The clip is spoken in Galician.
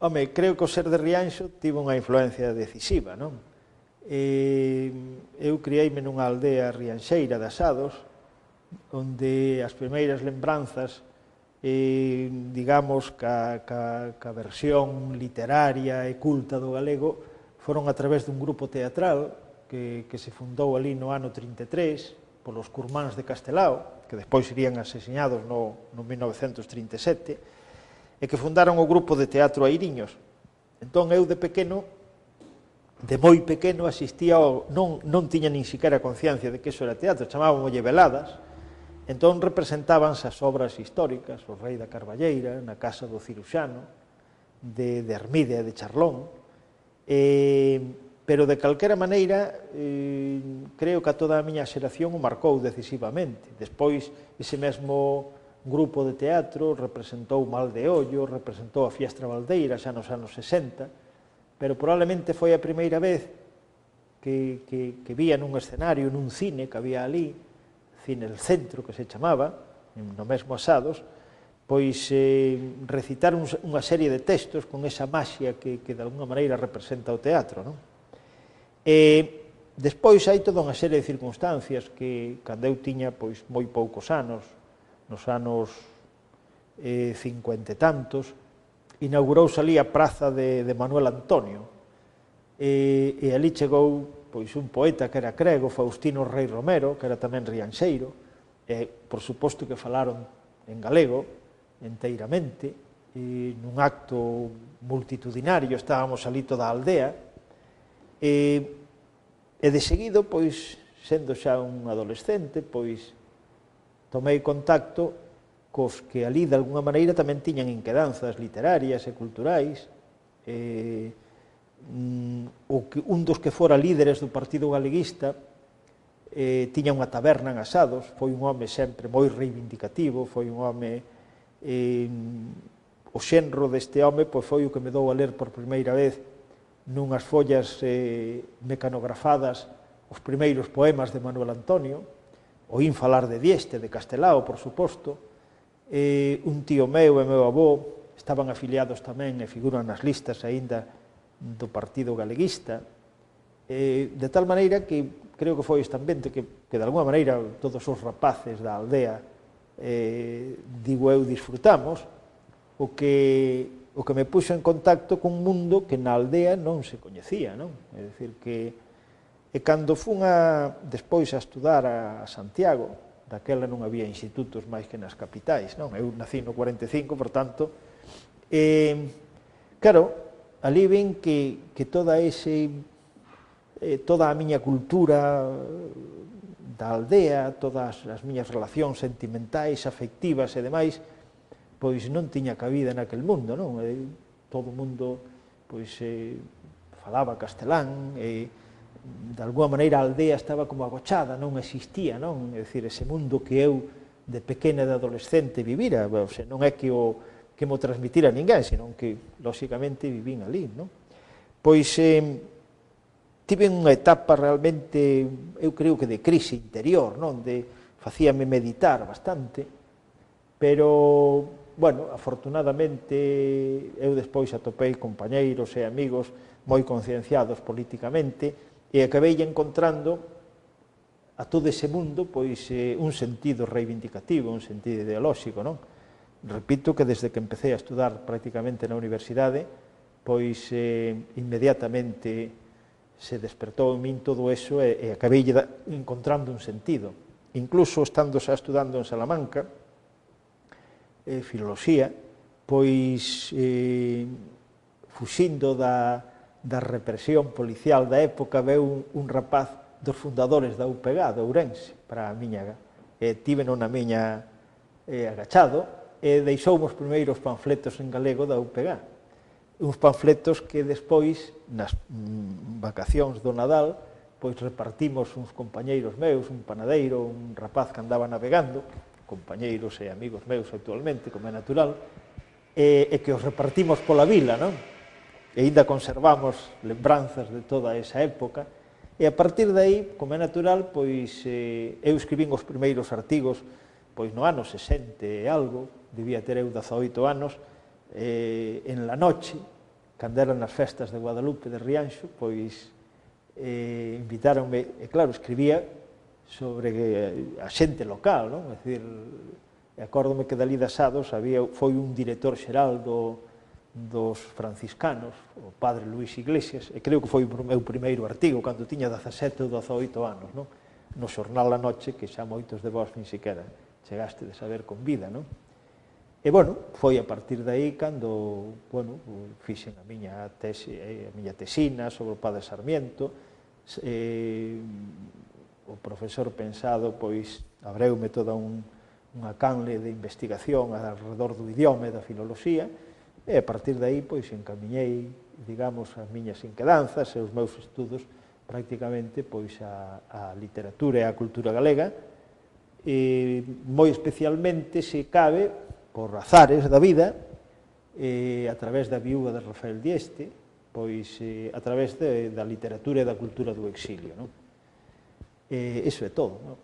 Home, creo que o ser de Rianxo tivo unha influencia decisiva, non? Eu criei-me nunha aldea rianxeira de Asados, onde as primeiras lembranzas, digamos, ca versión literaria e culta do galego, foron a través dun grupo teatral que se fundou ali no ano 33 polos curmáns de Castelao, que despois serían asesinados no 1937, e que fundaron o grupo de teatro Airiños. Entón, eu de pequeno, de moi pequeno, asistía non tiña nin siquiera conciencia de que iso era teatro, chamábamos veladas. Entón, representábanse as obras históricas, o Rei da Carballeira, na casa do Ciruxano, de Hermídea de Charlón, pero de calquera maneira creo que a toda a miña xeración o marcou decisivamente. Despois, ese mesmo grupo de teatro representou Mal de Ollo, representou a Fiestra Valdeira xa nos anos 60, pero probablemente foi a primeira vez que vía nun escenario, nun cine que había ali, Cine El Centro, que se chamaba, no mesmo Asados, pois recitar unha serie de textos con esa maxia que de alguna maneira representa o teatro, non? Despois hai toda unha serie de circunstancias que, cando eu tiña pois moi poucos anos, nos anos 50 e tantos, inaugurouse ali a praza de Manuel Antonio, e ali chegou pois un poeta que era crego, Faustino Rei Romero, que era tamén rianxeiro, e, por suposto, que falaron en galego, enteiramente, e nun acto multitudinario, estábamos ali toda a aldea, e de seguido, pois, sendo xa un adolescente, pois, tomei contacto cos que ali, de alguna maneira, tamén tiñan inquedanzas literarias e culturais, un dos que fora líderes do Partido Galeguista tiña unha taberna en Asados, foi un home sempre moi reivindicativo, foi un home, o xenro deste home foi o que me dou a ler por primeira vez nunhas follas mecanografadas os primeiros poemas de Manuel Antonio, oín falar de Dieste, de Castelao, por suposto, un tío meu e meu avó estaban afiliados tamén e figuran nas listas aínda do Partido Galeguista, de tal maneira que creo que foi este ambiente que de alguna maneira todos os rapaces da aldea, digo eu, disfrutamos, o que me puxo en contacto cun mundo que na aldea non se coñecía, non? É dicir que cando fun despois a estudar a Santiago, daquela non había institutos máis que nas capitais, non? Eu nací no 45, por tanto, claro, ali ven que toda a miña cultura da aldea, todas as miñas relacións sentimentais, afectivas e demais, pois non tiña cabida naquel mundo, non? Todo o mundo pois falaba castelán, e de alguma maneira a aldea estaba como agochada, non existía, non? É dicir, ese mundo que eu de pequena e de adolescente vivira, non é que mo transmitira a ninguén, senón que, lóxicamente, vivín ali, non? Pois tive unha etapa realmente, eu creo que de crise interior, non? Facíame meditar bastante, pero, bueno, afortunadamente, eu despois atopei compañeiros e amigos moi concienciados políticamente e acabei encontrando a todo ese mundo pois un sentido reivindicativo, un sentido ideolóxico, non? Repito que desde que empecé a estudar prácticamente na universidade, pois inmediatamente se despertou en min todo eso e acabei encontrando un sentido. Incluso estando xa estudando en Salamanca, filoloxía, pois fuxindo da represión policial da época, veu un rapaz dos fundadores da UPG, de Ourense, para a miña, tíbeno na miña agachado, e deixoume os primeiros panfletos en galego da UPG. Uns panfletos que despois, nas vacacións do Nadal, pois repartimos uns compañeiros meus, un panadeiro, un rapaz que andaba navegando, compañeiros e amigos meus actualmente, como é natural, e que os repartimos pola vila, non? E ainda conservamos lembranzas de toda esa época, e a partir de aí, como é natural, pois eu escribín os primeiros artigos pois no ano 60 e algo, debía ter eu 18 anos, en la noche, cando eran as festas de Guadalupe de Rianxo, pois invitáronme, e claro, escribía sobre a xente local, non? É dicir, acórdome que dali das Ados foi un director xeral dos franciscanos, o padre Luís Iglesias, e creo que foi o meu primeiro artigo, cando tiña 17 ou 18 anos, non? No xornal La Noche, que xa moitos de vós nin sequera chegaste de saber con vida, non? E, bueno, foi a partir de aí cando, bueno, fixen a miña tesina sobre o padre Sarmiento, o profesor pensado, pois, abreume toda unha canle de investigación alrededor do idioma e da filoloxía, e a partir de aí, pois, encamiñei, digamos, as miñas inquedanzas e os meus estudos prácticamente, pois, a literatura e a cultura galega, e moi especialmente, se cabe, por azares da vida, a través da viúva de Rafael Dieste, pois, a través da literatura e da cultura do exilio, non? Iso é todo, non?